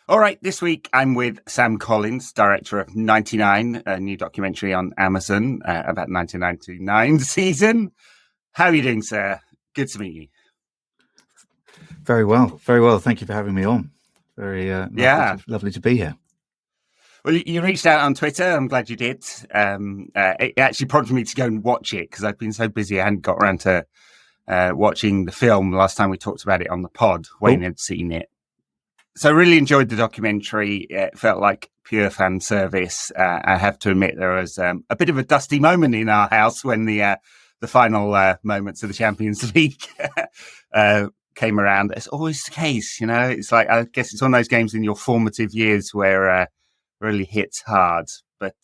All right, this week I'm with Sam Collins, director of 99, a new documentary on Amazon about 1999 season. How are you doing, sir? Good to meet you. Very well, very well. Thank you for having me on. Very lovely to be here. Well, you reached out on Twitter. I'm glad you did. It actually prompted me to go and watch it because I've been so busy I hadn't got around to watching the film. Last time we talked about it on the pod, Wayne had seen it. So I really enjoyed the documentary. It felt like pure fan service. I have to admit there was a bit of a dusty moment in our house when the final moments of the Champions League came around. It's always the case, you know. It's like, I guess it's one of those games in your formative years where really hits hard. But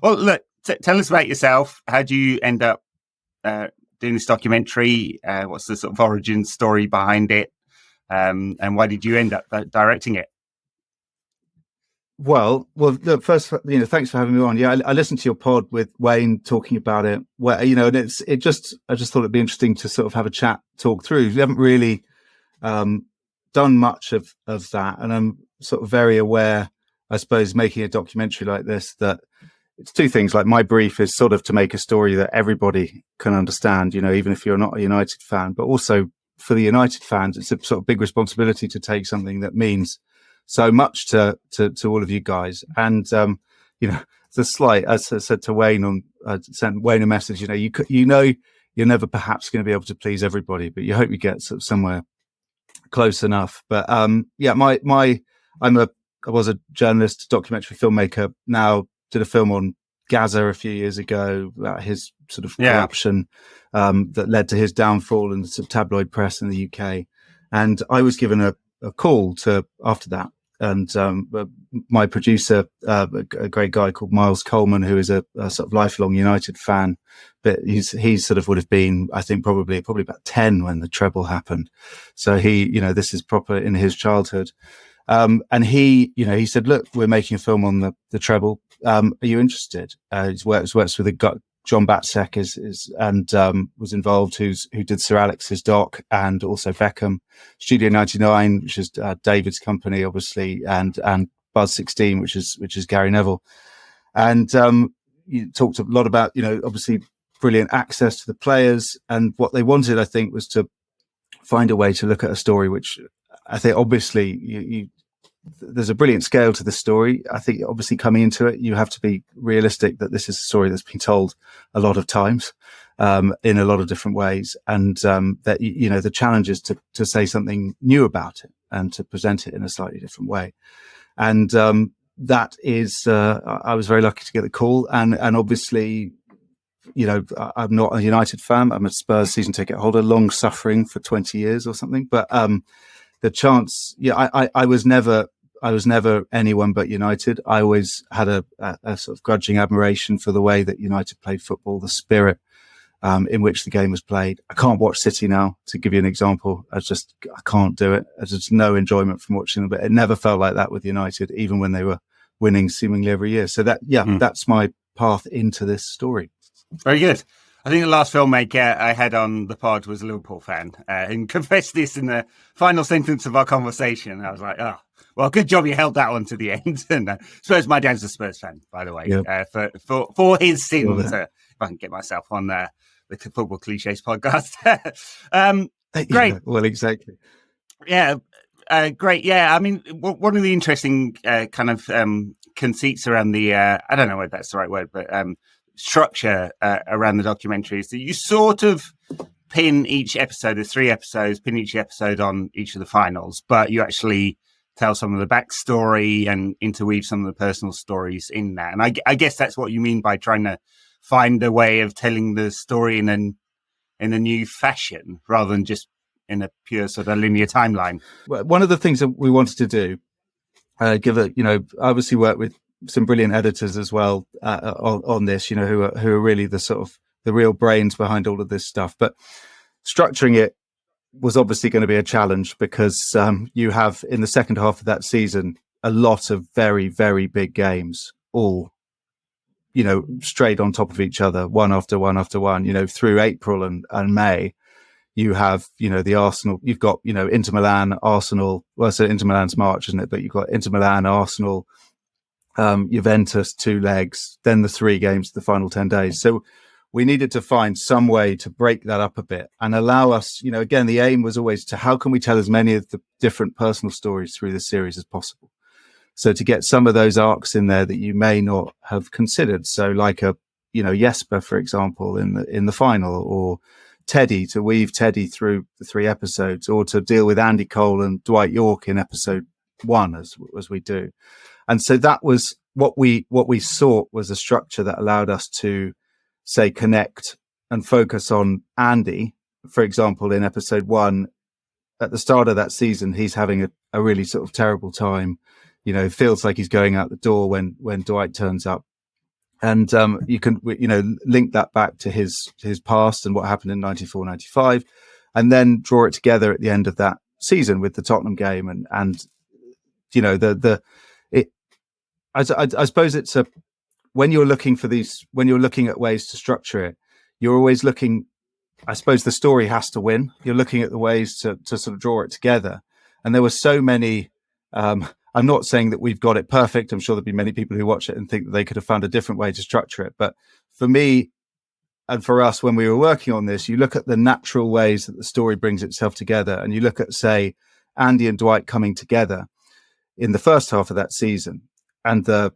well, look, tell us about yourself. How do you end up doing this documentary? What's the sort of origin story behind it? And why did you end up directing it? Well, look, first, thanks for having me on. Yeah, I listened to your pod with Wayne talking about it. Where and I just thought it'd be interesting to sort of have a chat, talk through. We haven't really done much of that, and I'm sort of very aware, I suppose, making a documentary like this, that it's two things. Like, my brief is sort of to make a story that everybody can understand, even if you're not a United fan, but also for the United fans, it's a sort of big responsibility to take something that means so much to all of you guys. And, the slight, as I said to Wayne sent Wayne a message, you're never perhaps going to be able to please everybody, but you hope you get sort of somewhere close enough. But, I was a journalist, documentary filmmaker, now did a film on Gaza a few years ago about his sort of corruption that led to his downfall in the sort of tabloid press in the UK. And I was given a call after that. And my producer, a great guy called Miles Coleman, who is a sort of lifelong United fan, but he sort of would have been, I think, probably about 10 when the treble happened. So this is proper in his childhood. And he said, look, we're making a film on the treble. Are you interested? He's works with John Batsek and was involved, who did Sir Alex's doc and also Beckham. Studio 99, which is David's company, obviously, and Buzz 16, which is Gary Neville. And you talked a lot about, obviously brilliant access to the players, and what they wanted, I think, was to find a way to look at a story which I think, obviously, there's a brilliant scale to the story. I think, obviously, coming into it, you have to be realistic that this is a story that's been told a lot of times, in a lot of different ways, and that the challenge is to say something new about it and to present it in a slightly different way. And that is, I was very lucky to get the call, and obviously, I'm not a United fan. I'm a Spurs season ticket holder, long suffering for 20 years or something, but the chance, I was never anyone but United. I always had a sort of grudging admiration for the way that United played football, the spirit in which the game was played. I can't watch City now, to give you an example. I can't do it. There's just no enjoyment from watching them, but it never felt like that with United, even when they were winning seemingly every year. So that's my path into this story. Very good. I think the last filmmaker I had on the pod was a Liverpool fan, and confessed this in the final sentence of our conversation. I was like, oh, well, good job you held that one to the end. And Spurs, my dad's a Spurs fan, by the way, for his sins. If I can get myself on the Football Cliches podcast. Great. Yeah, well, exactly. Yeah, great. Yeah, I mean, one of the interesting kind of conceits around the, I don't know whether that's the right word, but structure around the documentary is that you sort of pin each episode, there's 3 episodes, pin each episode on each of the finals, but you actually tell some of the backstory and interweave some of the personal stories in that. And I guess that's what you mean by trying to find a way of telling the story in a new fashion rather than just in a pure sort of linear timeline. Well, one of the things that we wanted to do, obviously work with some brilliant editors as well on this, who are really the sort of the real brains behind all of this stuff. But structuring it was obviously going to be a challenge because you have, in the second half of that season, a lot of very, very big games, all, straight on top of each other, one after one after one, through April and May. you have, the Arsenal, you've got, Inter Milan, Arsenal, well, so Inter Milan's March, isn't it? But you've got Inter Milan, Arsenal, Juventus, 2 legs, then the 3 games, the final 10 days. So we needed to find some way to break that up a bit and allow us, again, the aim was always to how can we tell as many of the different personal stories through the series as possible. So to get some of those arcs in there that you may not have considered. So like Jesper, for example, in the final, or Teddy, to weave Teddy through the 3 episodes, or to deal with Andy Cole and Dwight York in episode 1 as we do. And so that was what we sought, was a structure that allowed us to say connect and focus on Andy. For example, in episode 1, at the start of that season, he's having a really sort of terrible time. It feels like he's going out the door when Dwight turns up. And you can, link that back to his past and what happened in 94, 95, and then draw it together at the end of that season with the Tottenham game. And I suppose it's when you're looking at ways to structure it, you're always looking, I suppose the story has to win. You're looking at the ways to sort of draw it together. And there were so many, I'm not saying that we've got it perfect. I'm sure there'll be many people who watch it and think that they could have found a different way to structure it. But for me and for us, when we were working on this, you look at the natural ways that the story brings itself together, and you look at, say, Andy and Dwight coming together in the first half of that season, and the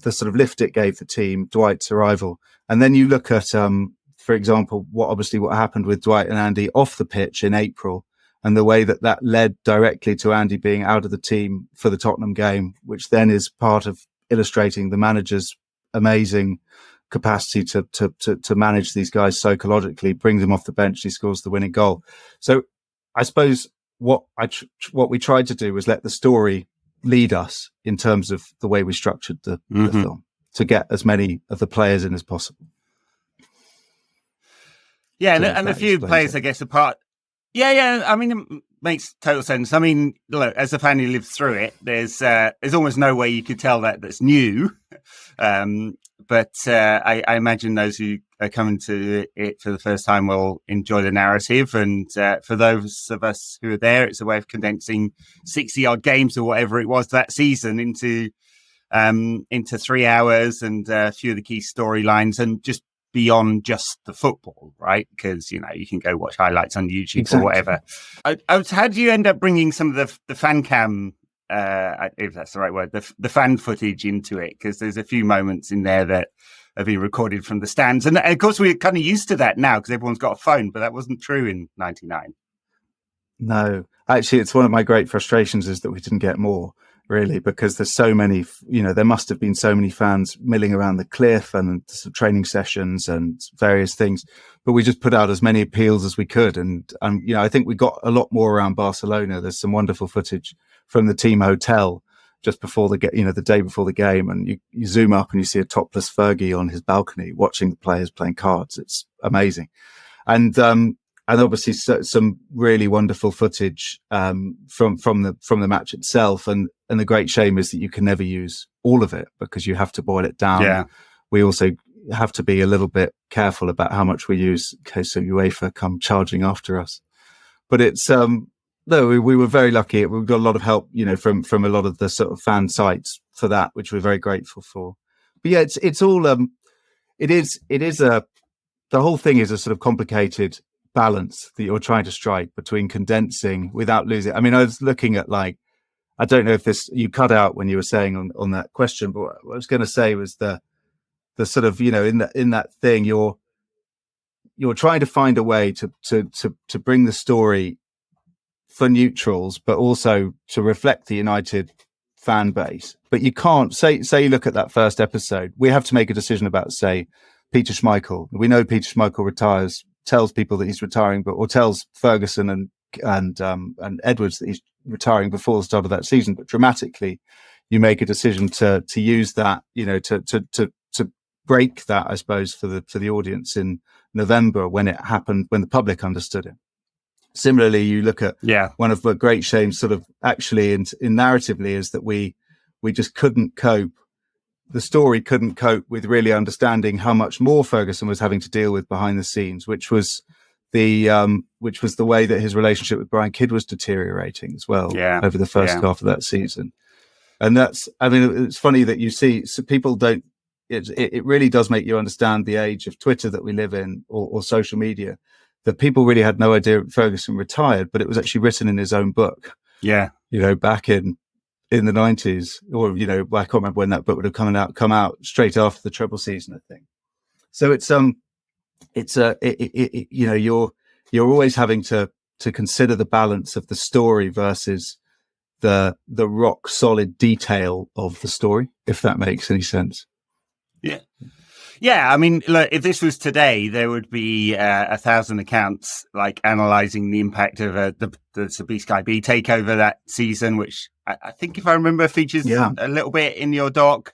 sort of lift it gave the team, Dwight's arrival. And then you look at, for example, what happened with Dwight and Andy off the pitch in April, and the way that led directly to Andy being out of the team for the Tottenham game, which then is part of illustrating the manager's amazing capacity to manage these guys psychologically, brings them off the bench, he scores the winning goal. So I suppose what we tried to do was let the story lead us in terms of the way we structured the film, to get as many of the players in as possible. Yeah, and a few players, I guess, apart. Yeah. I mean, it makes total sense. I mean, look, as a fan who lived through it, there's almost no way you could tell that's new. But I imagine those who are coming to it for the first time will enjoy the narrative. And for those of us who are there, it's a way of condensing 60-odd games or whatever it was that season into 3 hours, and a few of the key storylines, and just beyond just the football, right? Because, you can go watch highlights on YouTube or whatever. How do you end up bringing some of the fan cam, if that's the right word, the fan footage into it? Because there's a few moments in there that have been recorded from the stands. And of course, we're kind of used to that now because everyone's got a phone, but that wasn't true in 99. No, actually, it's one of my great frustrations is that we didn't get more, really, because there's so many, there must have been so many fans milling around the cliff and some training sessions and various things, but we just put out as many appeals as we could. And I think we got a lot more around Barcelona. There's some wonderful footage from the team hotel just before the day before the game. And you zoom up and you see a topless Fergie on his balcony watching the players playing cards. It's amazing. And obviously some really wonderful footage from the match itself. And the great shame is that you can never use all of it because you have to boil it down. Yeah. We also have to be a little bit careful about how much we use in case of UEFA come charging after us. But it's no, we were very lucky. We got a lot of help, from a lot of the sort of fan sites for that, which we're very grateful for. But yeah, it's all the whole thing is a sort of complicated balance that you're trying to strike between condensing without losing. I mean, I was looking at I don't know if this you cut out when you were saying on that question, but what I was going to say was the sort of, in that thing, you're trying to find a way to bring the story for neutrals, but also to reflect the United fan base. But you can't say you look at that first episode, we have to make a decision about, say, Peter Schmeichel. We know Peter Schmeichel retires, tells people that he's retiring, or tells Ferguson and Edwards that he's retiring before the start of that season. But dramatically, you make a decision to use that, to break that, I suppose, for the audience in November when it happened, when the public understood it. Similarly, you look at one of the great shames, sort of actually in narratively, is that we just couldn't cope. The story couldn't cope with really understanding how much more Ferguson was having to deal with behind the scenes, which was which was the way that his relationship with Brian Kidd was deteriorating as well over the first half of that season. And that's, I mean, it's funny that you see, so people don't, it really does make you understand the age of Twitter that we live in, or social media, that people really had no idea Ferguson retired, but it was actually written in his own book. Yeah. Back in the 90s, or, I can't remember when that book would have come out straight after the treble season, I think. So you're always having to consider the balance of the story versus the rock solid detail of the story, if that makes any sense. Yeah. I mean, look, if this was today, there would be 1,000 accounts like analysing the impact of the Sky B takeover that season, which I think, if I remember, features a little bit in your doc.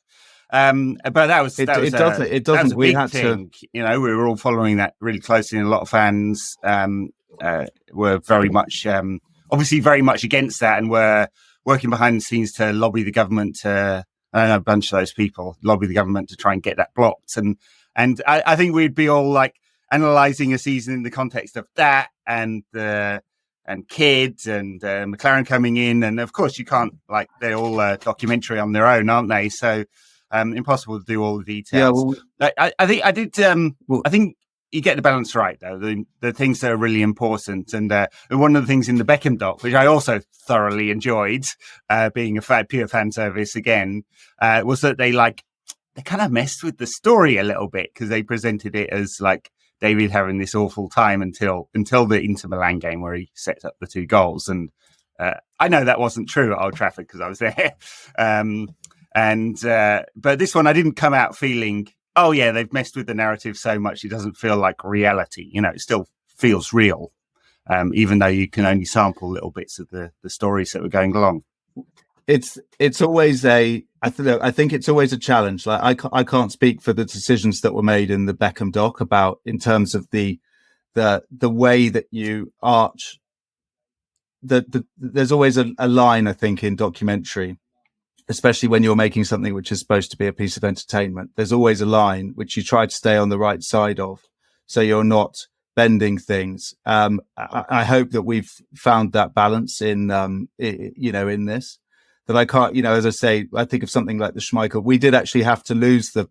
But that was a big thing. We were all following that really closely, and a lot of fans were very much, obviously, very much against that, and were working behind the scenes to lobby the government to. I know a bunch of those people lobby the government to try and get that blocked, and I think we'd be all like analysing a season in the context of that and Kidd and McLaren coming in, and of course you can't, like, they're all documentary on their own, aren't they? So impossible to do all the details. Yeah, I think you get the balance right, though. The things that are really important, and one of the things in the Beckham doc, which I also thoroughly enjoyed, being a pure fan service again, was that they kind of messed with the story a little bit, because they presented it as like David having this awful time until the Inter Milan game where he set up the 2 goals, and I know that wasn't true at Old Trafford because I was there, but this one I didn't come out feeling, oh yeah, they've messed with the narrative so much it doesn't feel like reality. It still feels real, even though you can only sample little bits of the stories that were going along. It's always I think it's always a challenge. Like I can't speak for the decisions that were made in the Beckham doc about, in terms of the way that you arch. There's always a line, I think, in documentary, especially when you're making something which is supposed to be a piece of entertainment. There's always a line which you try to stay on the right side of, so you're not bending things. I hope that we've found that balance in this. That I can't, as I say, I think of something like the Schmeichel. We did actually have to lose the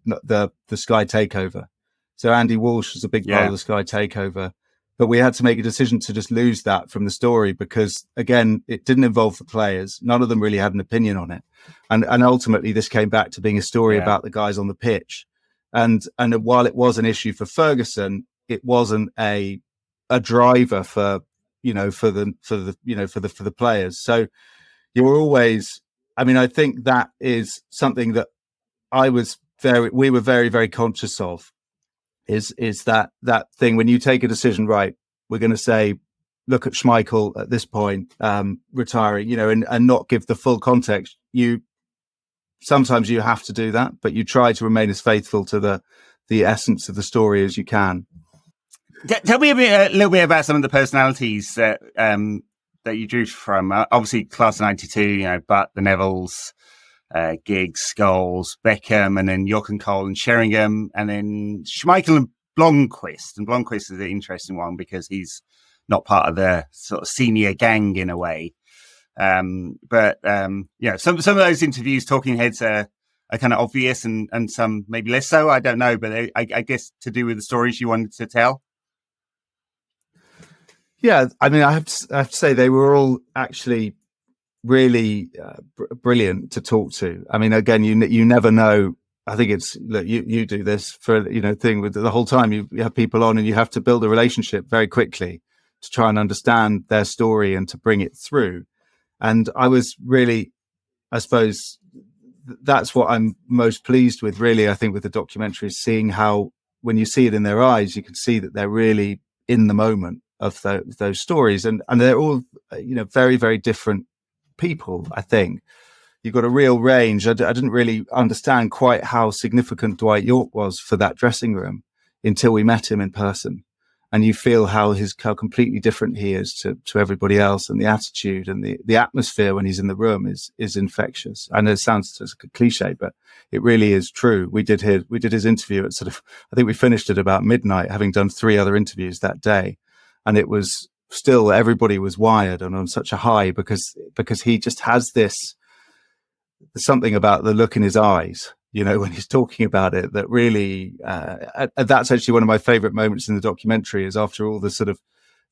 Sky takeover. So Andy Walsh was a big part of the Sky takeover, but we had to make a decision to just lose that from the story because, again, it didn't involve the players. None of them really had an opinion on it. And ultimately this came back to being a story about the guys on the pitch. And while it was an issue for Ferguson, it wasn't a driver for the players. So you were always, I mean, I think that is something that we were very, very conscious of, is that thing when you take a decision, right, we're going to say, look at Schmeichel at this point, retiring, and not give the full context. Sometimes you have to do that, but you try to remain as faithful to the essence of the story as you can. Tell me a little bit about some of the personalities that you drew from. Obviously, class of '92, but the Nevilles, Giggs, Scholes, Beckham, and then Jochen Kohl and Sheringham, and then Schmeichel and Blomqvist. And Blomqvist is an interesting one because he's not part of the sort of senior gang in a way. But some of those interviews, talking heads are kind of obvious, and some maybe less so. I don't know, but I guess to do with the stories you wanted to tell. Yeah, I mean, I have to say they were all actually really brilliant to talk to. I mean, again, you never know. I think it's, look, you do this for thing with the whole time. You have people on, and you have to build a relationship very quickly to try and understand their story and to bring it through. And I was really, I suppose, that's what I'm most pleased with. Really, I think with the documentary, is seeing how when you see it in their eyes, you can see that they're really in the moment of those stories, and they're all very, very different people. I think you've got a real range. I didn't really understand quite how significant Dwight Yorke was for that dressing room until we met him in person, and you feel how completely different he is to everybody else, and the attitude and the atmosphere when he's in the room is infectious. I know it sounds like a cliche, but it really is true. We did his interview at I think we finished at about midnight, having done 3 other interviews that day. and it was still, everybody was wired and on such a high because he just has this, something about the look in his eyes, when he's talking about it, that really, that's actually one of my favorite moments in the documentary, is after all the sort of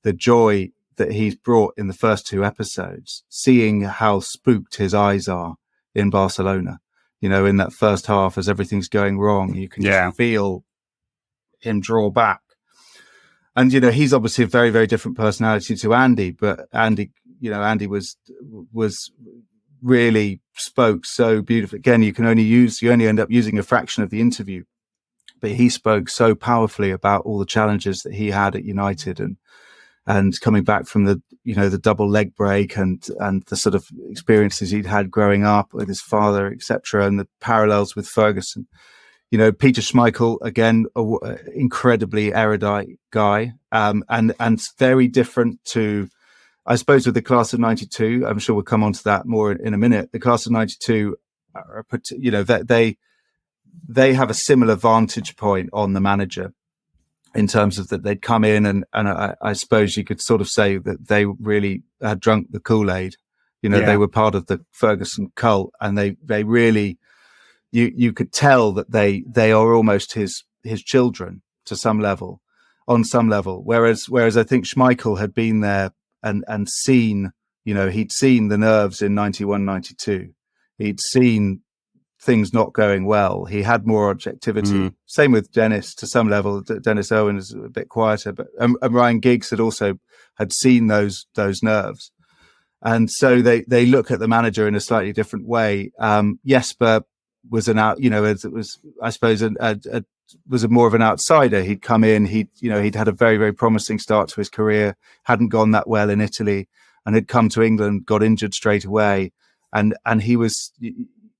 the joy that he's brought in the first 2 episodes, seeing how spooked his eyes are in Barcelona, in that first half, as everything's going wrong, you can just feel him draw back. And, he's obviously a very, very different personality to Andy, but Andy was really spoke so beautifully. Again, you only end up using a fraction of the interview, but he spoke so powerfully about all the challenges that he had at United and coming back from the double leg break and the sort of experiences he'd had growing up with his father, etc., and the parallels with Ferguson. Peter Schmeichel, again, incredibly erudite guy, and very different to, I suppose, with the class of 92. I'm sure we'll come on to that more in a minute. The class of 92, they have a similar vantage point on the manager, in terms of that they'd come in and I suppose you could sort of say that they really had drunk the Kool-Aid. They were part of the Ferguson cult, and they really, you could tell that they are almost his children to some level, on some level. Whereas I think Schmeichel had been there and seen, he'd seen the nerves in 91, 92. He'd seen things not going well. He had more objectivity. Same with Dennis to some level. Dennis Owen is a bit quieter, but and Ryan Giggs had seen those nerves, and so they look at the manager in a slightly different way. Jesper was I suppose was more of an outsider. He'd come in. He'd had a very, very promising start to his career. Hadn't gone that well in Italy, and had come to England, got injured straight away, and he was.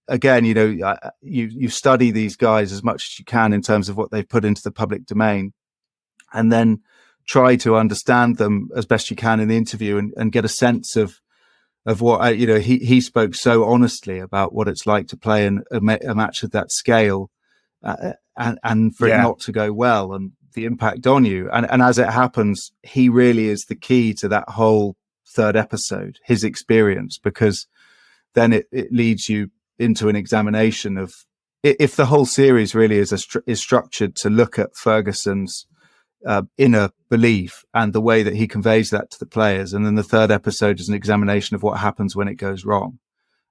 Again, you study these guys as much as you can in terms of what they've put into the public domain, and then try to understand them as best you can in the interview and get a sense of what, he spoke so honestly about what it's like to play in a match of that scale, and for it not to go well, and the impact on you. And as it happens, he really is the key to that whole 3rd episode, his experience, because then it leads you into an examination of, if the whole series really is structured to look at Ferguson's inner belief and the way that he conveys that to the players, and then the 3rd episode is an examination of what happens when it goes wrong,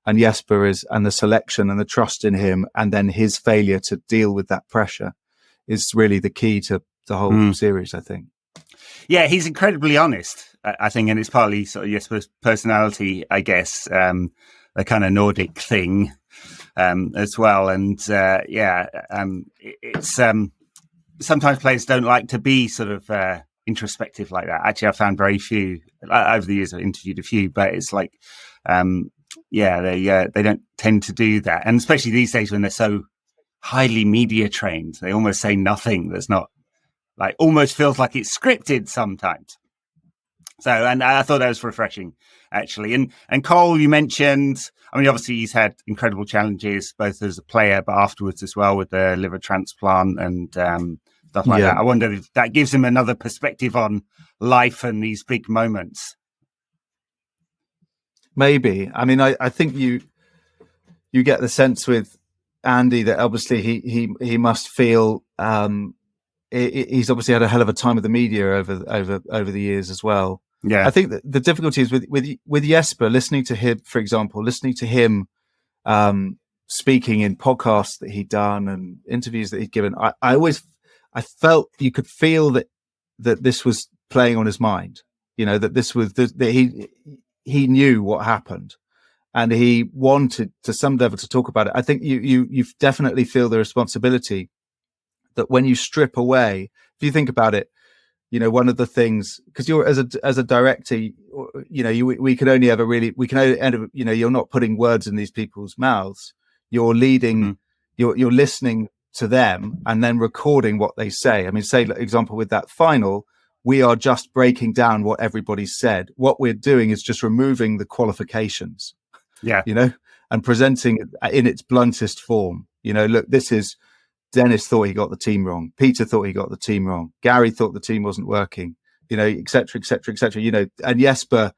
and Jesper and the selection and the trust in him, and then his failure to deal with that pressure, is really the key to the whole series, I think. Yeah, he's incredibly honest, I think, and it's partly sort of Jesper's personality, I guess. The kind of Nordic thing as well. And it's sometimes players don't like to be sort of introspective like that. Actually, I've found very few over the years. I've interviewed a few, but it's like, they don't tend to do that. And especially these days when they're so highly media trained, they almost say nothing that's not, like, almost feels like it's scripted sometimes. So, and I thought that was refreshing, actually. And Cole, you mentioned, I mean, obviously he's had incredible challenges, both as a player, but afterwards as well, with the liver transplant and stuff like that. I wonder if that gives him another perspective on life and these big moments. Maybe. I mean, I think you get the sense with Andy that obviously he must feel he's obviously had a hell of a time with the media over the years as well. Yeah, I think that the difficulty is with Jesper, listening to him, for example, speaking in podcasts that he'd done and interviews that he'd given. I felt you could feel that this was playing on his mind. That this was that he knew what happened, and he wanted to some level to talk about it. I think you definitely feel the responsibility that when you strip away, if you think about it, one of the things, because you're as a director, we can only end up, you're not putting words in these people's mouths. You're leading, you're listening to them and then recording what they say. I mean, say, for example, with that final, we are just breaking down what everybody said. What we're doing is just removing the qualifications, and presenting it in its bluntest form. Look, this is, Dennis thought he got the team wrong. Peter thought he got the team wrong. Gary thought the team wasn't working. et cetera, et cetera, et cetera. And Jesper,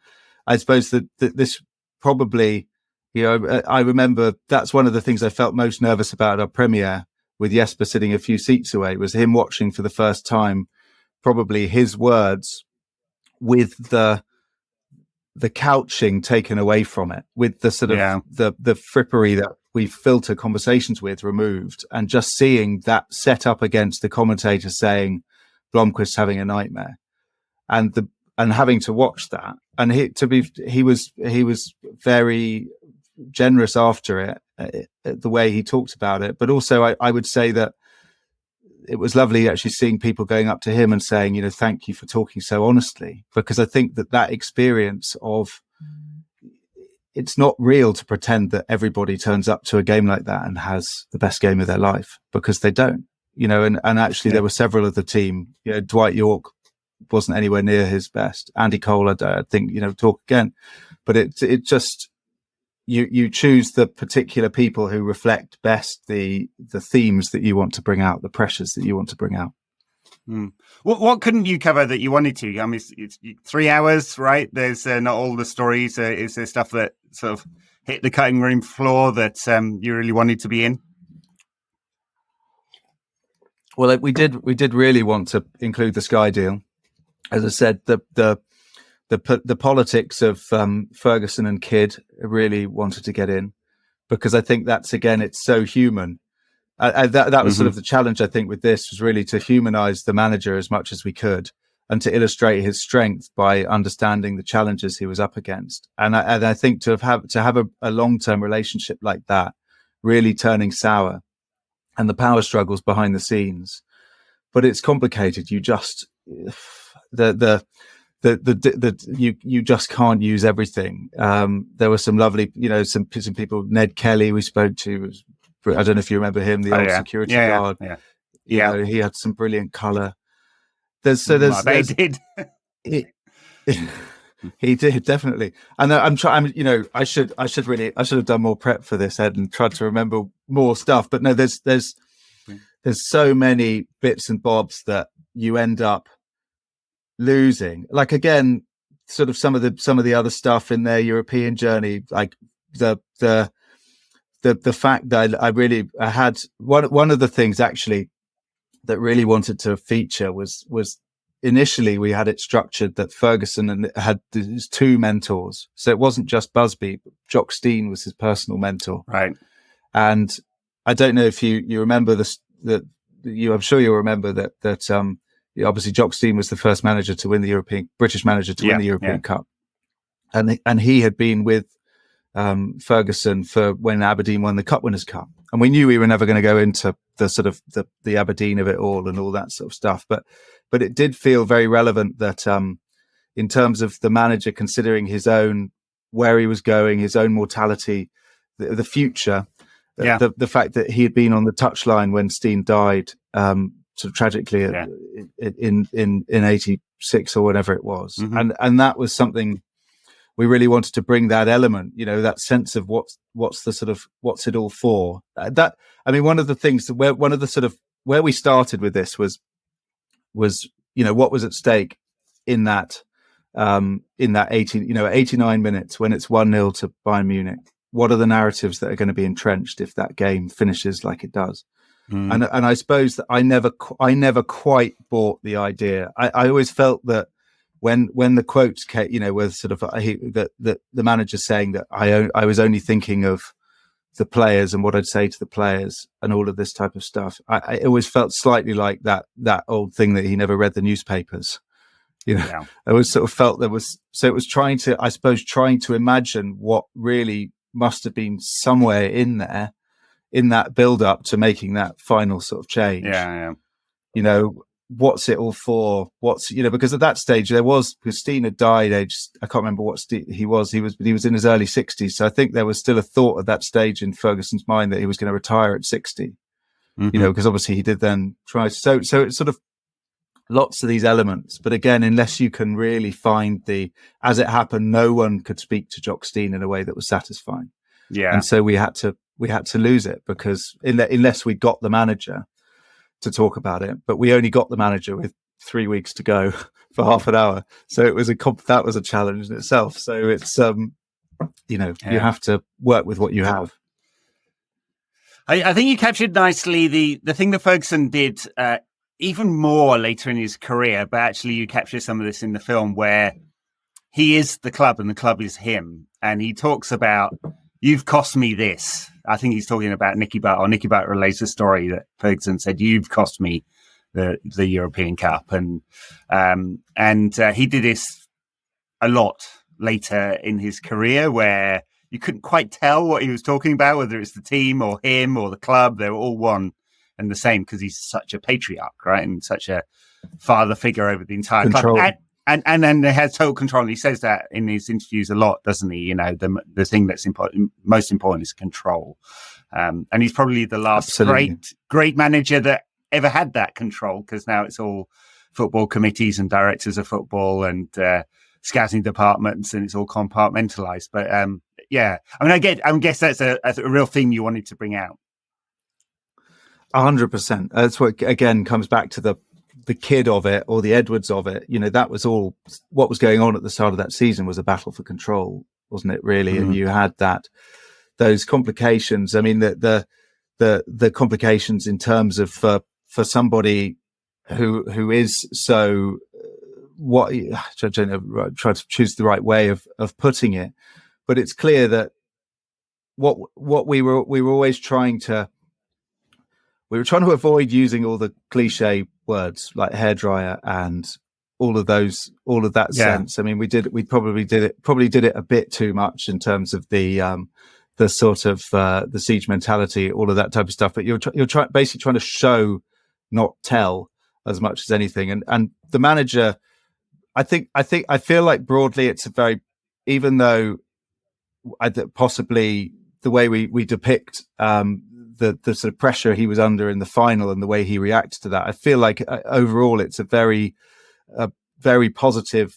I suppose that this probably, I remember that's one of the things I felt most nervous about our premiere, with Jesper sitting a few seats away, was him watching for the first time, probably his words with the couching taken away from it, with the sort of the frippery that we filter conversations with removed, and just seeing that set up against the commentator saying Blomqvist's having a nightmare, and having to watch that. And he was very generous after it, the way he talked about it. But also I would say that it was lovely actually seeing people going up to him and saying, thank you for talking so honestly, because I think that experience of, it's not real to pretend that everybody turns up to a game like that and has the best game of their life, because they don't, and actually there were several of the team, Dwight York wasn't anywhere near his best. Andy Cole, I think, talk again, but it just, you choose the particular people who reflect best the themes that you want to bring out, the pressures that you want to bring out. What couldn't you cover that you wanted to? I mean, it's 3 hours, right? There's not all the stories. Is there stuff that sort of hit the cutting room floor that you really wanted to be in? Well, we did really want to include the Sky deal. As I said, the politics of Ferguson and Kidd really wanted to get in, because I think that's, again, it's so human. That was sort of the challenge, I think, with this, was really to humanize the manager as much as we could, and to illustrate his strength by understanding the challenges he was up against. And I think to have a long-term relationship like that, really turning sour, and the power struggles behind the scenes. But it's complicated. You just you just can't use everything. There were some lovely, some people. Ned Kelly we spoke to. I don't know if you remember him, the old security guard. Yeah. He had some brilliant color. He did, definitely. And I'm trying. I should have done more prep for this, Ed, and tried to remember more stuff. But no, there's so many bits and bobs that you end up losing. Like, again, sort of some of the other stuff in their European journey, like the fact that I had one of the things actually that really wanted to feature was initially we had it structured that Ferguson had these two mentors. So it wasn't just Busby, but Jock Stein was his personal mentor. Right. And I don't know if you remember this, I'm sure you'll remember that obviously Jock Stein was the first manager to win the British manager to win the European Cup. And he had been with Ferguson for when Aberdeen won the Cup Winners' Cup. And we knew we were never going to go into the sort of the Aberdeen of it all and all that sort of stuff. But it did feel very relevant that in terms of the manager considering his own, where he was going, his own mortality, the future, the fact that he had been on the touchline when Stein died, sort of tragically in 86 or whatever it was. And that was something we really wanted to bring, that element, that sense of what's the sort of, what's it all for. One of the things where we started with this was what was at stake in that 89 minutes when it's 1-0 to Bayern Munich. What are the narratives that are going to be entrenched if that game finishes like it does? And I suppose that I never quite bought the idea. I always felt that when the quotes came, were sort of that the manager saying that I was only thinking of the players and what I'd say to the players and all of this type of stuff. I always felt slightly like that old thing that he never read the newspapers. I always sort of felt there was, so it was trying to imagine what really must have been somewhere in there, in that build up to making that final sort of change. What's it all for? Because at that stage because Stein had died I can't remember what he was in his early 60s. So I think there was still a thought at that stage in Ferguson's mind that he was going to retire at 60, because obviously he did then try. So it's sort of lots of these elements, but again, unless you can really find as it happened, no one could speak to Jock Stein in a way that was satisfying. And so we had to lose it, because unless we got the manager to talk about it, but we only got the manager with 3 weeks to go for half an hour. So it was that was a challenge in itself. So it's you have to work with what you have. I think you captured nicely the thing that Ferguson did even more later in his career, but actually you capture some of this in the film where he is the club and the club is him. And he talks about, you've cost me this. I think he's talking about Nicky Butt, or Nicky Butt relates a story that Ferguson said, you've cost me the European Cup. And he did this a lot later in his career where you couldn't quite tell what he was talking about, whether it's the team or him or the club. They were all one and the same because he's such a patriarch, right? And such a father figure over the entire club. And then they has total control. And he says that in his interviews a lot, doesn't he? The thing that's most important is control. And he's probably the last great manager that ever had that control, because now it's all football committees and directors of football and scouting departments, and it's all compartmentalized. But I guess that's a real thing you wanted to bring out. 100%. That's what again comes back to the kid of it, or the Edwards of it. That was all what was going on at the start of that season, was a battle for control, wasn't it? Really, mm-hmm. And you had those complications. I mean, the complications in terms of for somebody who is so what I don't know, try to choose the right way of putting it, but it's clear that what we were always trying to avoid using all the cliche words like hairdryer and all of that sense. I mean, we probably did it a bit too much in terms of the sort of the siege mentality, all of that type of stuff. But you're basically trying to show, not tell, as much as anything. And the manager, I feel like broadly it's a very, even though possibly the way we depict the sort of pressure he was under in the final and the way he reacted to that, I feel like overall it's a very positive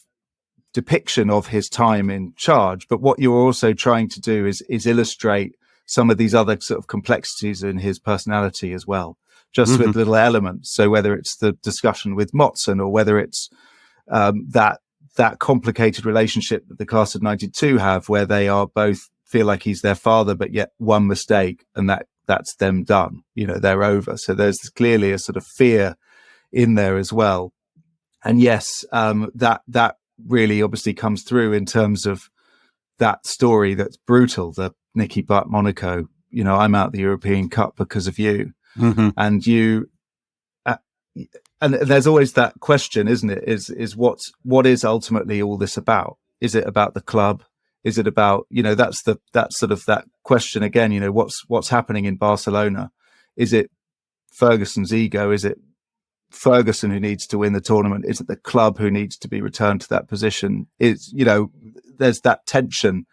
depiction of his time in charge. But what you're also trying to do is illustrate some of these other sort of complexities in his personality as well, just mm-hmm. with little elements. So whether it's the discussion with Motson, or whether it's that complicated relationship that the class of 92 have, where they are both feel like he's their father, but yet one mistake and that's them done, they're over. So there's clearly a sort of fear in there as well. And yes, that really obviously comes through in terms of that story that's brutal, the Nicky Butt Monaco, I'm out the European Cup because of you. Mm-hmm. And and there's always that question, isn't it? Is what is ultimately all this about? Is it about the club? Is it about, that's sort of that question again, what's happening in Barcelona? Is it Ferguson's ego? Is it Ferguson who needs to win the tournament? Is it the club who needs to be returned to that position? There's that tension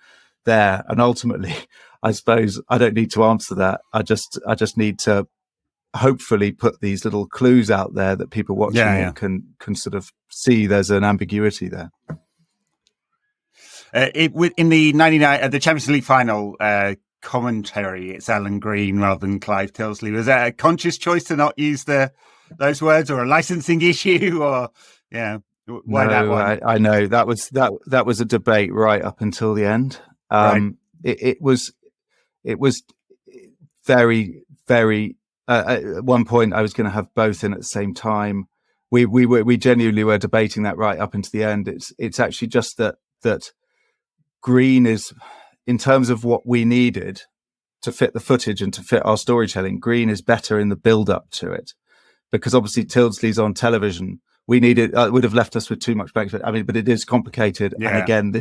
there. And ultimately, I suppose I don't need to answer that. I just need to hopefully put these little clues out there that people watching it can sort of see there's an ambiguity there. In the 99, the Champions League final commentary, it's Alan Green rather than Clive Tilsley. Was that a conscious choice to not use those words, or a licensing issue, or why that one? I know that was a debate right up until the end. Right. It was very, very. At one point, I was going to have both in at the same time. We genuinely were debating that right up into the end. It's actually just that Green is, in terms of what we needed to fit the footage and to fit our storytelling, Green is better in the build up to it, because obviously Tilsley's on television. We needed, would have left us with too much benefit. I mean, but it is complicated. Yeah. And again,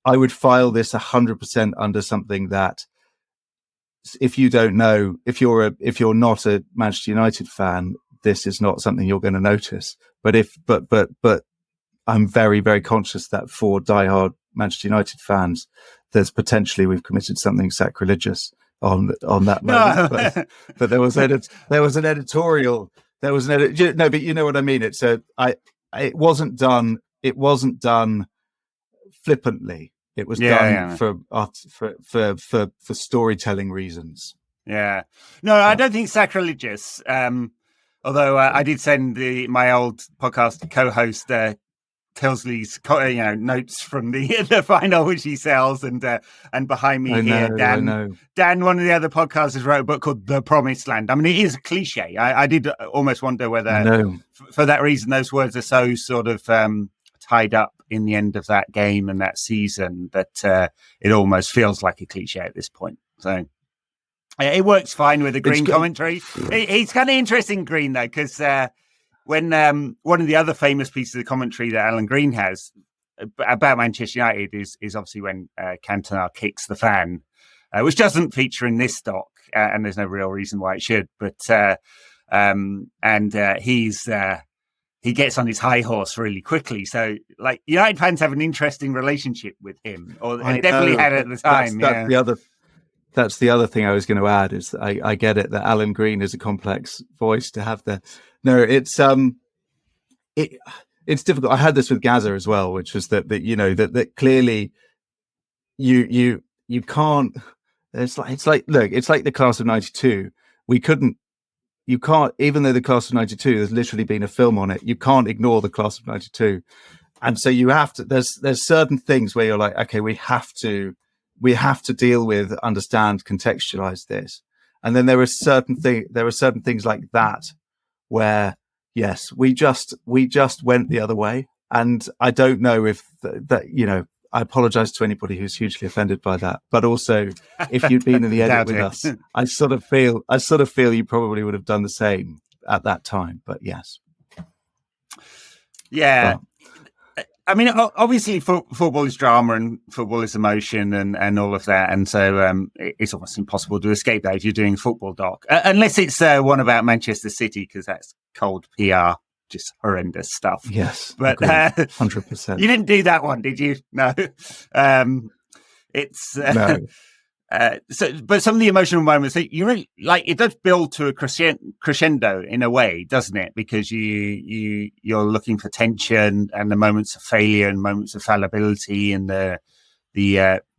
I would file this 100% under something that, if you don't know, if you're not a Manchester United fan, this is not something you're going to notice. But I'm very, very conscious that for diehard Manchester United fans, there's potentially we've committed something sacrilegious on that moment. But there was an editorial. But you know what I mean. It wasn't done flippantly. It was done for storytelling reasons. Yeah. No, I don't think sacrilegious. Although I did send my old podcast co-host Tilsley's notes from the final, which he sells, and behind me Dan, one of the other podcasters, wrote a book called The Promised Land. I mean, it is a cliche. I did almost wonder whether, for that reason, those words are so sort of tied up in the end of that game and that season that it almost feels like a cliche at this point. So it works fine with the Green commentary. It's kind of interesting, Green, though, because when one of the other famous pieces of commentary that Alan Green has about Manchester United is obviously when Cantona kicks the fan, which doesn't feature in this doc, and there's no real reason why it should. But he gets on his high horse really quickly. So, like, United fans have an interesting relationship with him, or definitely had at the time. That's the other thing I was going to add is that I get it that Alan Green is a complex voice to have there. No, it's difficult. I had this with Gaza as well, which was that clearly you can't. It's like the class of '92. You can't, even though the class of '92 there's literally been a film on it. You can't ignore the class of '92, and so you have to. There's certain things where you're like, okay, we have to deal with, understand, contextualize this, and then there are certain things like that where yes, we just went the other way, and I don't know if that. I apologize to anybody who's hugely offended by that, but also if you'd been in the edit with us, I sort of feel you probably would have done the same at that time. But yes, yeah. I mean, obviously, football is drama and football is emotion and all of that, and so it's almost impossible to escape that if you're doing a football doc, unless it's one about Manchester City, because that's cold PR. Just horrendous stuff. Yes, but 100%. You didn't do that one, did you? No. It's no. But some of the emotional moments, you really like. It does build to a crescendo in a way, doesn't it? Because you're looking for tension and the moments of failure and moments of fallibility and the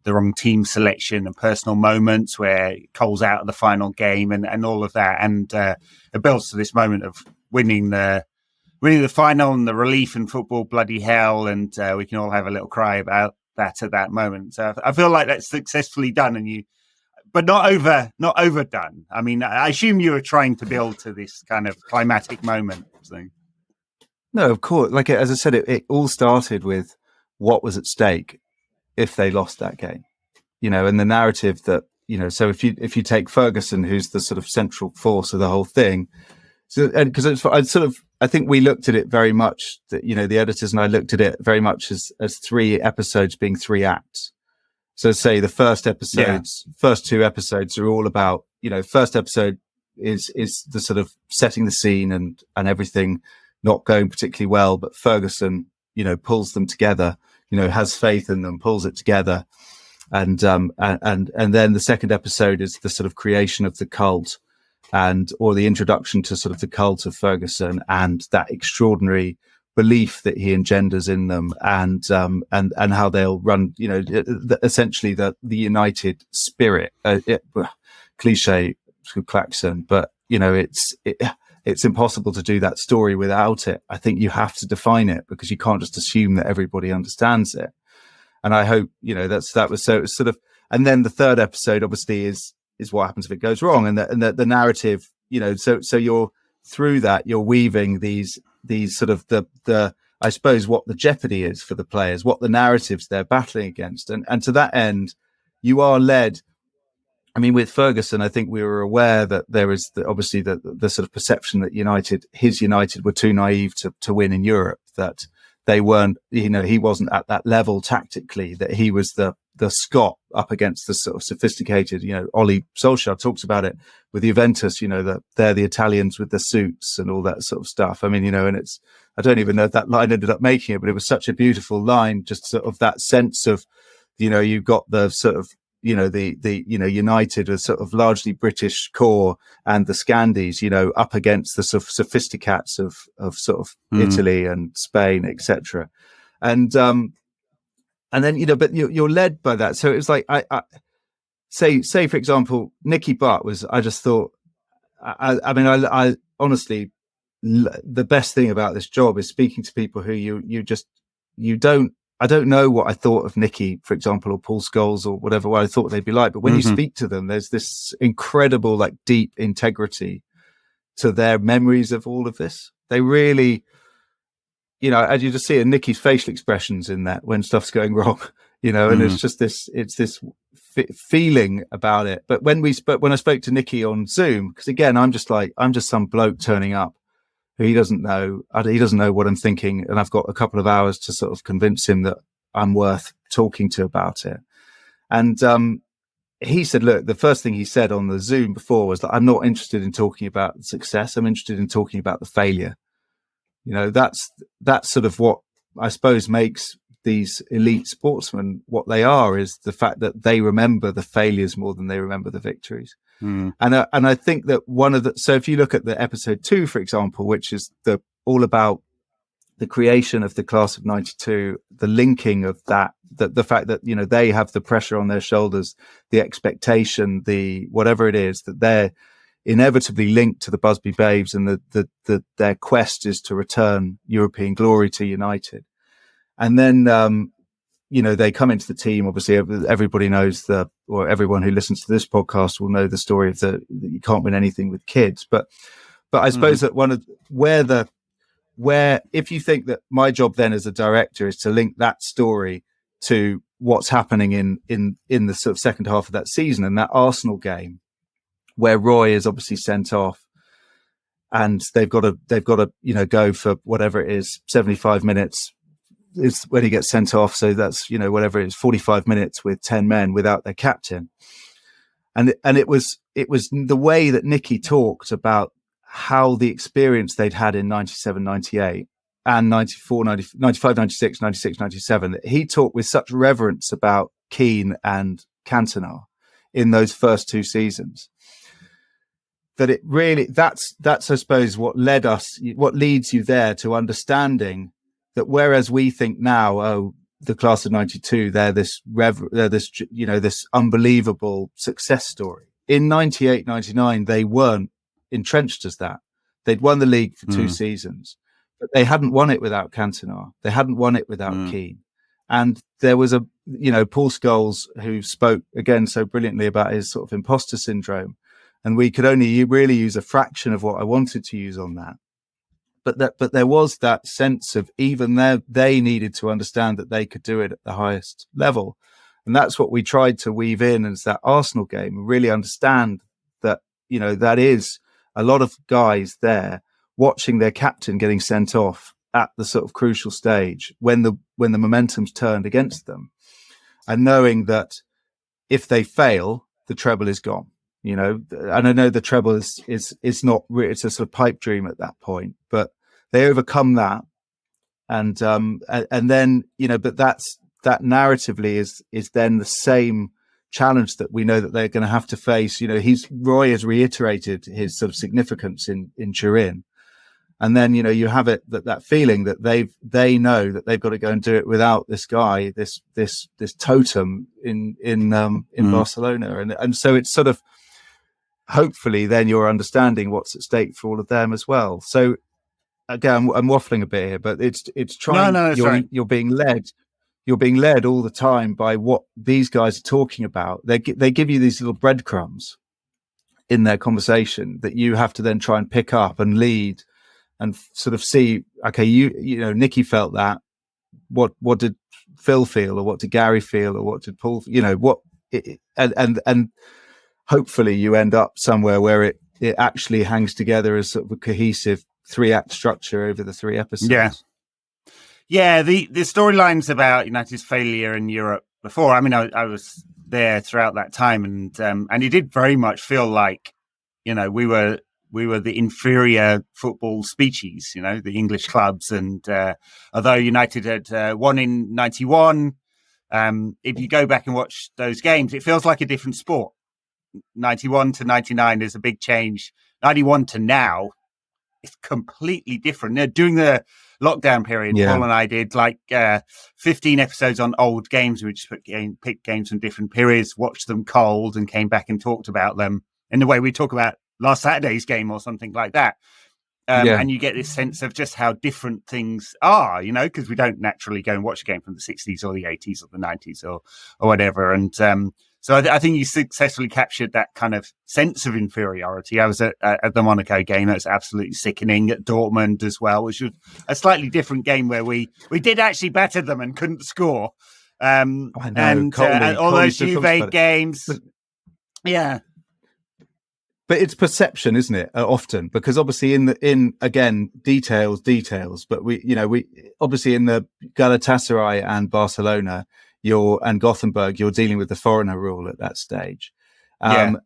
wrong team selection and personal moments where Cole's out of the final game and all of that, and it builds to this moment of winning the final and the relief in football, bloody hell, and we can all have a little cry about that at that moment. So I feel like that's successfully done, but not overdone. I mean, I assume you were trying to build to this kind of climatic moment. So. No, of course. Like as I said, it all started with what was at stake if they lost that game, and the narrative that So if you take Ferguson, who's the sort of central force of the whole thing. So, and because I think we looked at it very much that, the editors and I looked at it very much as 3 episodes being 3 acts. So say the first first 2 episodes are all about, first episode is the sort of setting the scene and everything not going particularly well, but Ferguson, pulls them together, has faith in them, pulls it together. And then the second episode is the sort of creation of the cult or the introduction to sort of the cult of Ferguson and that extraordinary belief that he engenders in them and how they'll run, essentially the United spirit, cliche klaxon, but it's impossible to do that story without it. I think you have to define it because you can't just assume that everybody understands it. And I hope, that was so sort of, and then the third episode obviously is what happens if it goes wrong, and the narrative, so you're through that, you're weaving these sort of the I suppose what the jeopardy is for the players, what the narratives they're battling against, and to that end, you are led. I mean, with Ferguson, I think we were aware that there is obviously the sort of perception that his United were too naive to win in Europe, that they weren't, he wasn't at that level tactically, that he was the Scot up against the sort of sophisticated, Oli Solskjaer talks about it with Juventus, they're the Italians with the suits and all that sort of stuff. I mean, and I don't even know if that line ended up making it, but it was such a beautiful line, just sort of that sense of, you've got the sort of, the United, a sort of largely British core, and the Scandies, up against the sort of sophisticats of sort of Italy and Spain, etc. And then, but you're led by that. So it was like, I say, for example, Nicky Butt was, I just thought, I mean, I honestly, the best thing about this job is speaking to people who I don't know what I thought of Nicky, for example, or Paul Scholes or whatever, what I thought they'd be like. But when you speak to them, there's this incredible, like, deep integrity to their memories of all of this. They really, as you just see in Nicky's facial expressions in that when stuff's going wrong, and it's just this feeling about it. But when I spoke to Nicky on Zoom, because again, I'm just some bloke turning up who he doesn't know what I'm thinking. And I've got a couple of hours to sort of convince him that I'm worth talking to about it. And, he said, look, the first thing he said on the Zoom before was that I'm not interested in talking about success. I'm interested in talking about the failure. That's sort of what I suppose makes these elite sportsmen what they are, is the fact that they remember the failures more than they remember the victories. And I think that so if you look at the episode 2, for example, which is all about the creation of the class of 92, the linking of that, the fact that, they have the pressure on their shoulders, the expectation, the whatever it is, that they're inevitably linked to the Busby Babes, and their quest is to return European glory to United. And then, they come into the team. Obviously, everybody knows or everyone who listens to this podcast will know the story of that you can't win anything with kids. But I suppose that where if you think that my job then as a director is to link that story to what's happening in the sort of second half of that season, and that Arsenal game where Roy is obviously sent off, and they've got to go for whatever it is, 75 minutes is when he gets sent off. So that's, whatever it is, 45 minutes with 10 men without their captain. And it was the way that Nicky talked about how the experience they'd had in 97, 98 and 94, 95, 96, 96, 97, that he talked with such reverence about Keane and Cantona in those first 2 seasons, that it really, that's, I suppose, what leads you there to understanding that whereas we think now, the class of 92, they're this unbelievable success story. In 98, 99, they weren't entrenched as that. They'd won the league for 2 seasons, but they hadn't won it without Cantona. They hadn't won it without Keane. And there was Paul Scholes, who spoke again so brilliantly about his sort of imposter syndrome. And we could only really use a fraction of what I wanted to use on that. But there was that sense of even they needed to understand that they could do it at the highest level. And that's what we tried to weave in as that Arsenal game, and really understand that, that is a lot of guys there watching their captain getting sent off at the sort of crucial stage when the momentum's turned against them, and knowing that if they fail, the treble is gone. And I know the treble is not, it's a sort of pipe dream at that point, but they overcome that. And then, but that narratively is then the same challenge that we know that they're going to have to face. Roy has reiterated his sort of significance in Turin. And then, you have that feeling that they know that they've got to go and do it without this guy, this totem in Barcelona. And so it's sort of, hopefully then you're understanding what's at stake for all of them as well. So again, I'm waffling a bit here, but it's trying. No, you're being led all the time by what these guys are talking about. They give you these little breadcrumbs in their conversation that you have to then try and pick up and lead and sort of see. Okay, Nicky felt that. What did Phil feel, or what did Gary feel, or what did Paul? And hopefully you end up somewhere where it actually hangs together as sort of a cohesive 3-act structure over the 3 episodes. Yeah. The storylines about United's failure in Europe before, I mean, I was there throughout that time, and it did very much feel like, we were the inferior football species, the English clubs. And although United had won in 91, if you go back and watch those games, it feels like a different sport. 91 to 99 is a big change. 91 to now, it's completely different. During the lockdown period, Paul and I did like 15 episodes on old games. We just picked games from different periods, watched them cold, and came back and talked about them in the way we talk about last Saturday's game or something like that. And you get this sense of just how different things are, because we don't naturally go and watch a game from the 60s or the 80s or the 90s or whatever. And so I think you successfully captured that kind of sense of inferiority. I was at the Monaco game. That was absolutely sickening. At Dortmund as well, which was a slightly different game where we did actually batter them and couldn't score. I know. And all those Juve games. Yeah. But it's perception, isn't it? Often, because obviously in again details. But we obviously in the Galatasaray and Barcelona, and Gothenburg, you're dealing with the foreigner rule at that stage. In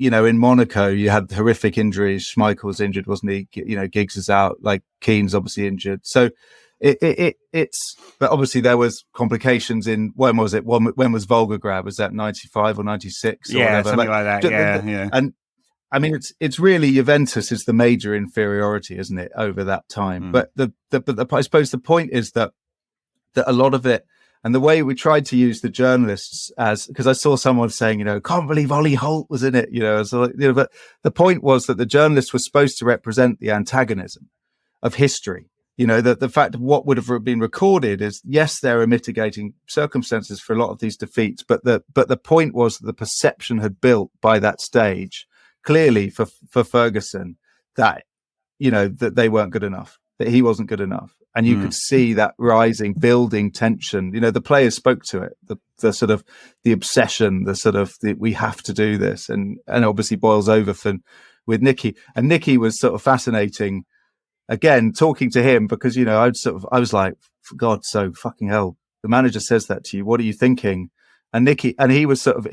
Monaco, you had horrific injuries. Schmeichel's injured, wasn't he? Giggs is out. Like Keane's obviously injured. So it's. But obviously there was complications in when was it? When was Volgograd? Was that 95 or 96? Or whatever? Something like that. Yeah. And I mean, it's really Juventus is the major inferiority, isn't it, over that time? But I suppose the point is that a lot of it. And the way we tried to use the journalists because I saw someone saying, can't believe Ollie Holt was in it, but the point was that the journalists were supposed to represent the antagonism of history. That the fact of what would have been recorded is, yes, there are mitigating circumstances for a lot of these defeats, but the point was that the perception had built by that stage clearly for Ferguson that, that they weren't good enough, that he wasn't good enough. And you could see that rising, building tension. The players spoke to it, the sort of the obsession, we have to do this, and obviously boils over with Nicky. And Nicky was sort of fascinating. Again, talking to him because I was like, for God, so fucking hell, the manager says that to you. What are you thinking? And he was sort of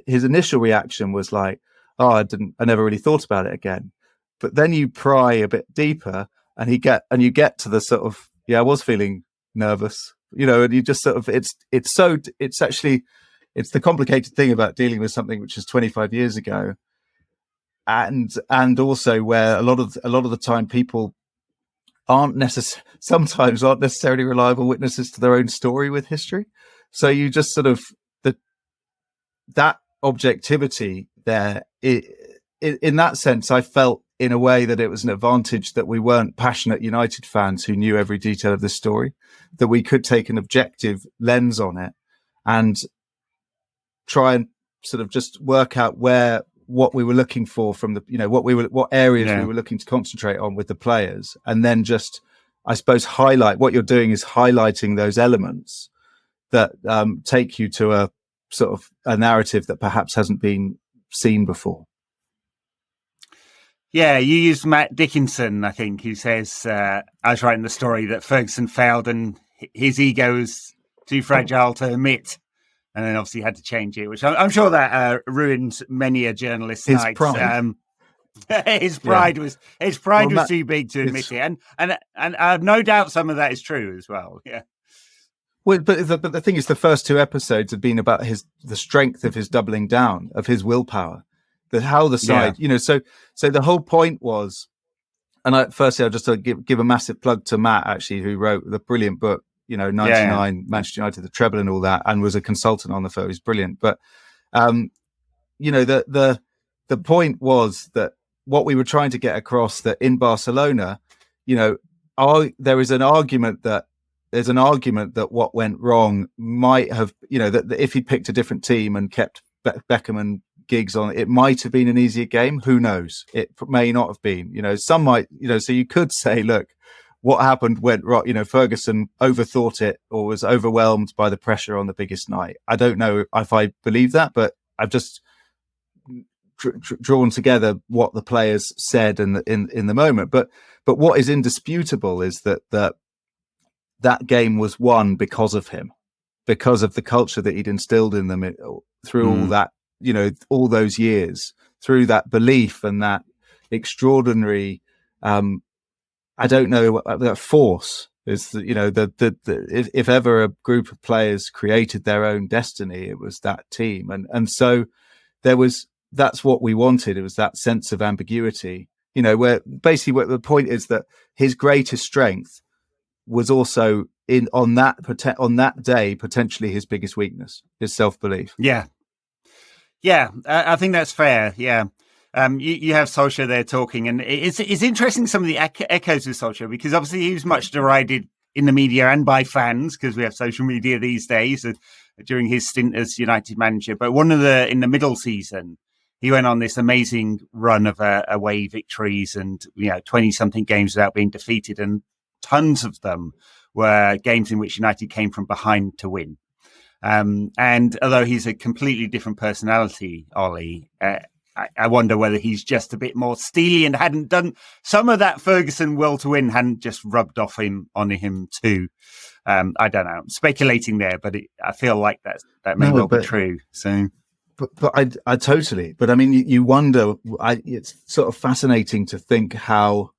his initial reaction was like, oh, I never really thought about it again. But then you pry a bit deeper. And you get to the sort of, I was feeling nervous, and you just sort of, it's the complicated thing about dealing with something which is 25 years ago. And also where a lot of the time people sometimes aren't necessarily reliable witnesses to their own story with history. So you just sort of, that objectivity there, in that sense, I felt, in a way that it was an advantage that we weren't passionate United fans who knew every detail of this story, that we could take an objective lens on it and try and sort of just work out what we were looking for from the, what areas we were looking to concentrate on with the players. And then just, I suppose, highlight what you're doing is highlighting those elements that take you to a sort of a narrative that perhaps hasn't been seen before. Yeah, you used Matt Dickinson, I think, who says, I was writing the story that Ferguson failed and his ego was too fragile to admit. And then obviously had to change it, which I'm sure that ruined many a journalist's night. Pride. His pride was too big to admit it. And I have no doubt some of that is true as well. Yeah. Well, but the thing is, the first two episodes have been about the strength of his doubling down, of his willpower. How the side, so the whole point was, and firstly, I'll just give a massive plug to Matt, actually, who wrote the brilliant book, 99, Manchester United, the treble and all that, and was a consultant on the film. He's brilliant. But, the point was that what we were trying to get across, that in Barcelona, there is an argument that what went wrong might have, that if he picked a different team and kept Beckham and Giggs on, it might have been an easier game. Who knows? It may not have been. Some might. So you could say, look, what happened went wrong. Ferguson overthought it or was overwhelmed by the pressure on the biggest night. I don't know if I believe that, but I've just drawn together what the players said in the moment. But what is indisputable is that game was won because of him, because of the culture that he'd instilled in them through all that. All those years, through that belief and that extraordinary, I don't know, that force is, if ever a group of players created their own destiny, it was that team. And so that's what we wanted. It was that sense of ambiguity, where basically what the point is that his greatest strength was also on that day, potentially his biggest weakness, his self-belief. Yeah. Yeah, I think that's fair. Yeah. You have Solskjaer there talking, and it's interesting some of the echoes of Solskjaer, because obviously he was much derided in the media and by fans, because we have social media these days, during his stint as United manager. But in the middle season, he went on this amazing run of away victories and 20-something games without being defeated, and tons of them were games in which United came from behind to win. And although he's a completely different personality, Ollie, I wonder whether he's just a bit more steely and hadn't done some of that Ferguson will to win, hadn't just rubbed off on him too. I don't know, I'm speculating there, but I feel like that may well be true. So, but I totally. But I mean, you wonder. It's sort of fascinating to think how,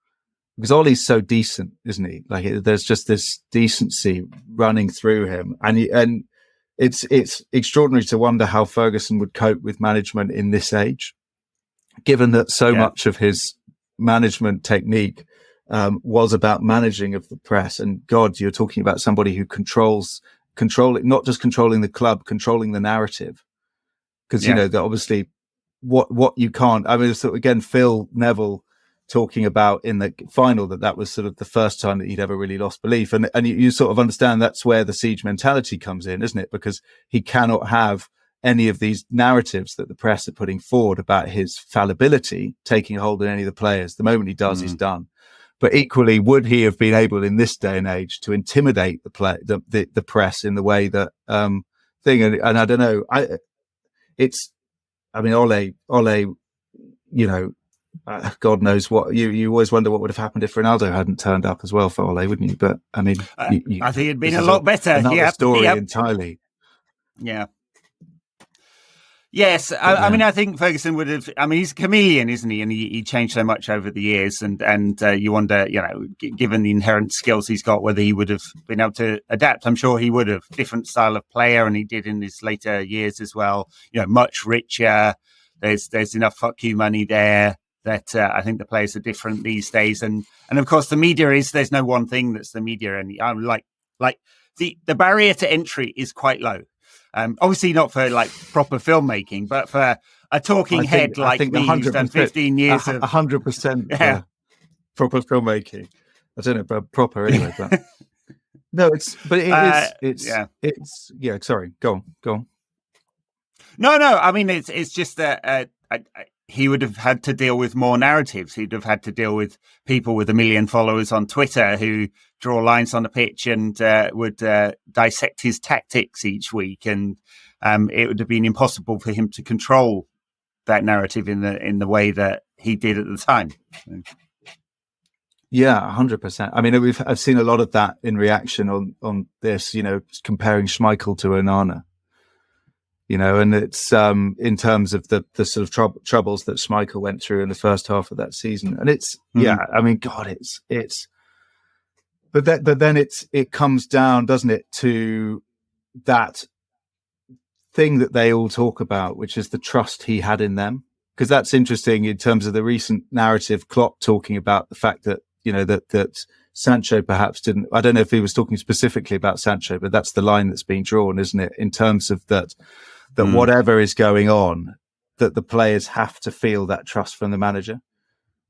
because Ollie's so decent, isn't he? Like there's just this decency running through him, and it's extraordinary to wonder how Ferguson would cope with management in this age, given that so much of his management technique was about managing of the press. And God, you're talking about somebody who controlling, not just controlling the club, controlling the narrative. Because, that obviously what you can't, I mean, so again, Phil Neville talking about in the final that was sort of the first time that he'd ever really lost belief. And you sort of understand that's where the siege mentality comes in, isn't it? Because he cannot have any of these narratives that the press are putting forward about his fallibility taking hold of any of the players. The moment he does, he's done. But equally, would he have been able in this day and age to intimidate the press in the way that thing? And I don't know. Ole, God knows what you always wonder what would have happened if Ronaldo hadn't turned up as well for Ole, wouldn't you? But I mean, I think it'd been a lot better. Another story entirely. Yeah. Yes, I mean, I think Ferguson would have. I mean, he's a chameleon, isn't he? And he changed so much over the years, and you wonder, given the inherent skills he's got, whether he would have been able to adapt. I'm sure he would have. Different style of player, and he did in his later years as well. Much richer. There's enough fuck you money there that I think the players are different these days, and of course the media is. There's no one thing that's the media, and I'm like the barrier to entry is quite low. Obviously not for like proper filmmaking, but for a talking head like me who's done 15 years of 100% proper filmmaking. I don't know about proper anyway, but no, it's sorry, go on. No. I mean, it's just that he would have had to deal with more narratives. He'd have had to deal with people with 1 million followers on Twitter who draw lines on the pitch and would dissect his tactics each week. And it would have been impossible for him to control that narrative in the way that he did at the time. Yeah, 100%. I mean, I've seen a lot of that in reaction on this, comparing Schmeichel to Onana. And it's in terms of the sort of troubles that Schmeichel went through in the first half of that season. And it's, I mean, God, but then it comes down, doesn't it, to that thing that they all talk about, which is the trust he had in them. Because that's interesting in terms of the recent narrative, Klopp talking about the fact that, that Sancho perhaps didn't, I don't know if he was talking specifically about Sancho, but that's the line that's being drawn, isn't it? In terms of that whatever is going on, that the players have to feel that trust from the manager.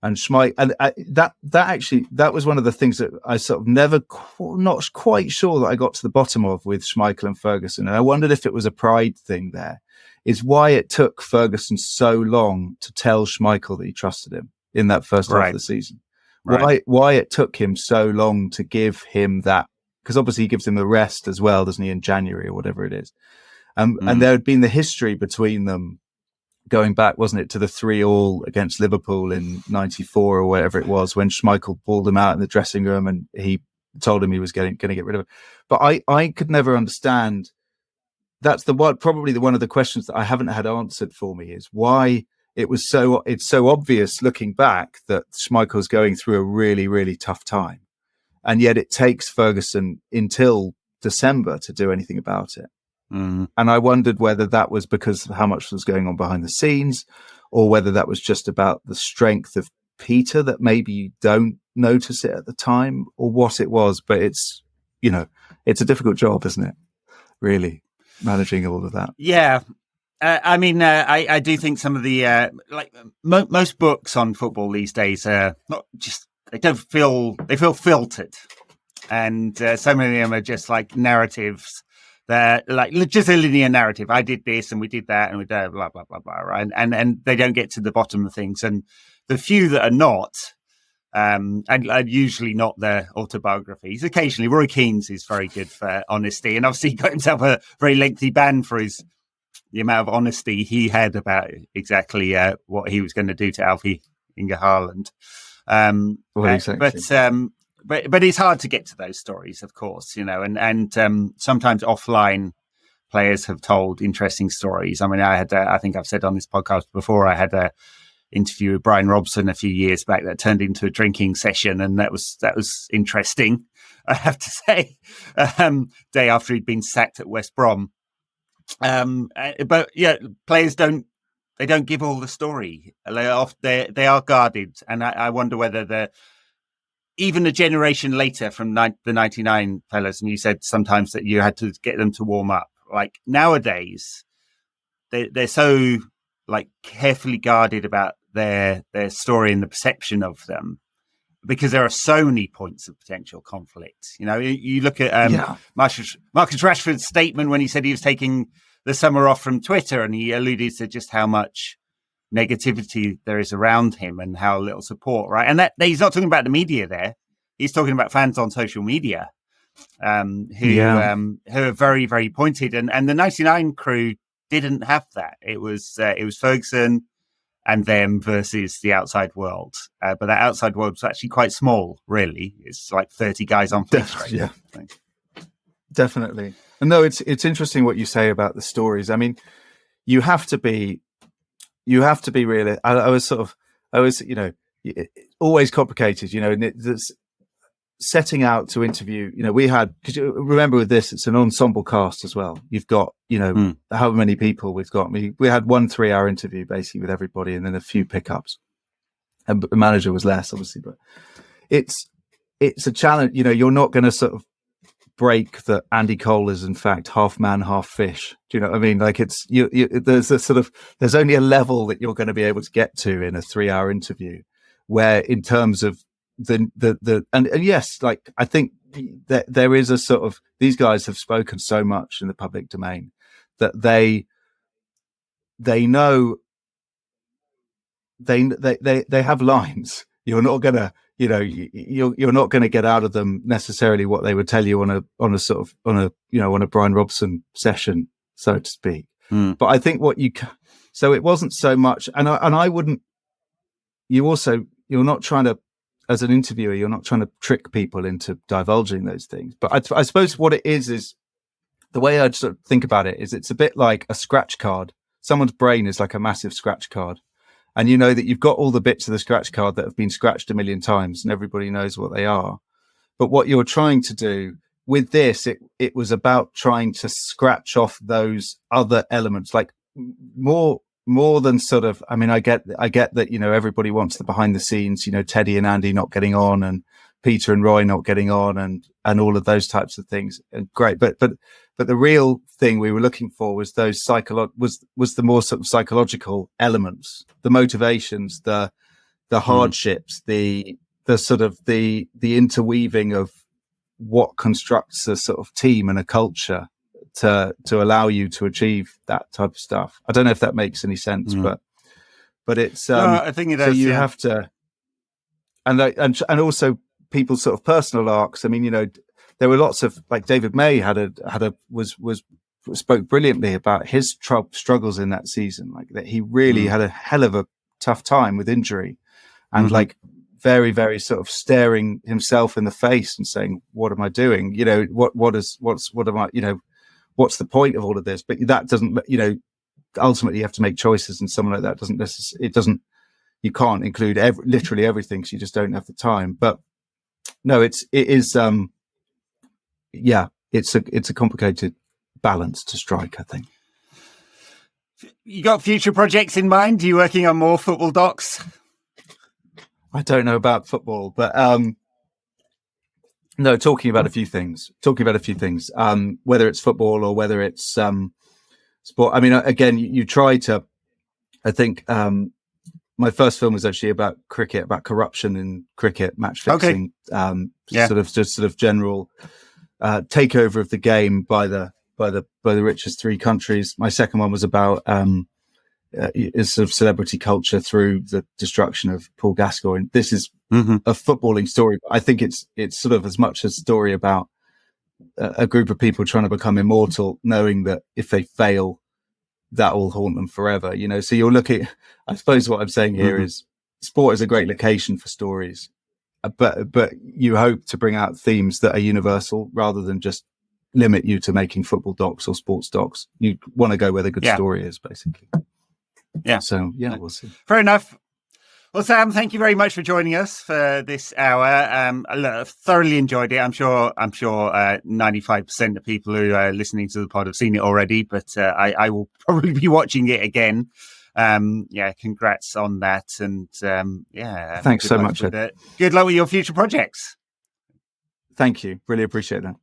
And Schmeichel, and that was one of the things that I sort of not quite sure that I got to the bottom of with Schmeichel and Ferguson. And I wondered if it was a pride thing there, is why it took Ferguson so long to tell Schmeichel that he trusted him in that first half of the season. Right. Why it took him so long to give him that, because obviously he gives him the rest as well, doesn't he, in January or whatever it is. And there had been the history between them going back, wasn't it, to the 3-3 against Liverpool in 94 or whatever it was, when Schmeichel pulled him out in the dressing room and he told him he was going to get rid of him. But I could never understand. That's probably one of the questions that I haven't had answered for me, is why it's so obvious looking back that Schmeichel's going through a really, really tough time. And yet it takes Ferguson until December to do anything about it. And I wondered whether that was because of how much was going on behind the scenes, or whether that was just about the strength of Peter, that maybe you don't notice it at the time, or what it was. But it's a difficult job, isn't it? Really, managing all of that. Yeah. I mean, I do think some of the most books on football these days are not just they feel filtered, and so many of them are just like narratives. They're like just a linear narrative. I did this and we did that and we did blah blah blah blah. Right, and they don't get to the bottom of things. And the few that are not, and usually not their autobiographies. Occasionally, Roy Keane's is very good for honesty, and obviously he got himself a very lengthy ban for the amount of honesty he had about exactly what he was going to do to Alfie Inge Haaland. Exactly. But it's hard to get to those stories, of course, and sometimes offline players have told interesting stories. I mean, I think I've said on this podcast before, I had a interview with Brian Robson a few years back that turned into a drinking session, and that was interesting, I have to say. Day after he'd been sacked at West Brom. But yeah, players don't give all the story. They are guarded, and I wonder whether even a generation later from the 99 fellas, and you said sometimes that you had to get them to warm up. Like nowadays, they're so like carefully guarded about their story and the perception of them, because there are so many points of potential conflict. You look at Marcus Rashford's statement when he said he was taking the summer off from Twitter, and he alluded to just how much negativity there is around him and how little support, right? And that he's not talking about the media there. He's talking about fans on social media who are very, very pointed. And the 99 crew didn't have that. It was Ferguson and them versus the outside world. But that outside world was actually quite small, really. It's like 30 guys on Fleet. Yeah, definitely. And no, it's interesting what you say about the stories. I mean, you have to be really. I was always complicated. Setting out to interview. We had, because you remember with this, it's an ensemble cast as well. You've got however many people we've got. We had 1 3-hour interview basically with everybody, and then a few pickups. And the manager was less, obviously, but it's a challenge. You're not going to sort of break that Andy Cole is in fact half man, half fish. Do you know what I mean? Like there's only a level that you're going to be able to get to in a 3-hour interview, where in terms of and yes, like I think that there is a sort of, these guys have spoken so much in the public domain that they know they have lines. You're not gonna, you're not going to get out of them necessarily what they would tell you on a Brian Robson session, so to speak. But I think so it wasn't so much, and I wouldn't. You're not trying to, as an interviewer, you're not trying to trick people into divulging those things. But I suppose what it is the way I sort of think about it is it's a bit like a scratch card. Someone's brain is like a massive scratch card. And you know that you've got all the bits of the scratch card that have been scratched a million times, and everybody knows what they are. But what you're trying to do with this, it was about trying to scratch off those other elements, like more than sort of, I mean, I get that, everybody wants the behind the scenes, Teddy and Andy not getting on, and Peter and Roy not getting on, and all of those types of things. And great. But the real thing we were looking for was those was the more sort of psychological elements, the motivations, the hardships, the sort of the interweaving of what constructs a sort of team and a culture to allow you to achieve that type of stuff. I don't know if that makes any sense, but it's I think it does. So you have to, and also people's sort of personal arcs. I mean, there were lots of, like, David May spoke brilliantly about his struggles in that season, like that he really had a hell of a tough time with injury, and like very, very sort of staring himself in the face and saying, "What am I doing? What's the point of all of this?" But that doesn't, ultimately you have to make choices, and someone like that doesn't necessarily, you can't include literally everything, because you just don't have the time. But no, it's a complicated balance to strike, I think. You got future projects in mind? Are you working on more football docs? I don't know about football, but no, talking about a few things, whether it's football or whether it's sport. I mean, again, you try to. I think my first film was actually about cricket, about corruption in cricket, match fixing, sort of general takeover of the game by the richest three countries. My second one was about is sort of celebrity culture through the destruction of Paul Gascoigne. This is a footballing story, but I think it's sort of as much a story about a group of people trying to become immortal, knowing that if they fail, that will haunt them forever. You know, so you're looking. I suppose what I'm saying here is sport is a great location for stories, but you hope to bring out themes that are universal rather than just limit you to making football docs or sports docs. You want to go where the good story is, basically. Yeah. So we'll see. Fair enough. Well, Sam, thank you very much for joining us for this hour. I've thoroughly enjoyed it. I'm sure 95% of people who are listening to the pod have seen it already, but I will probably be watching it again. Congrats on that. And thanks so much. Good luck with your future projects. Thank you. Really appreciate that.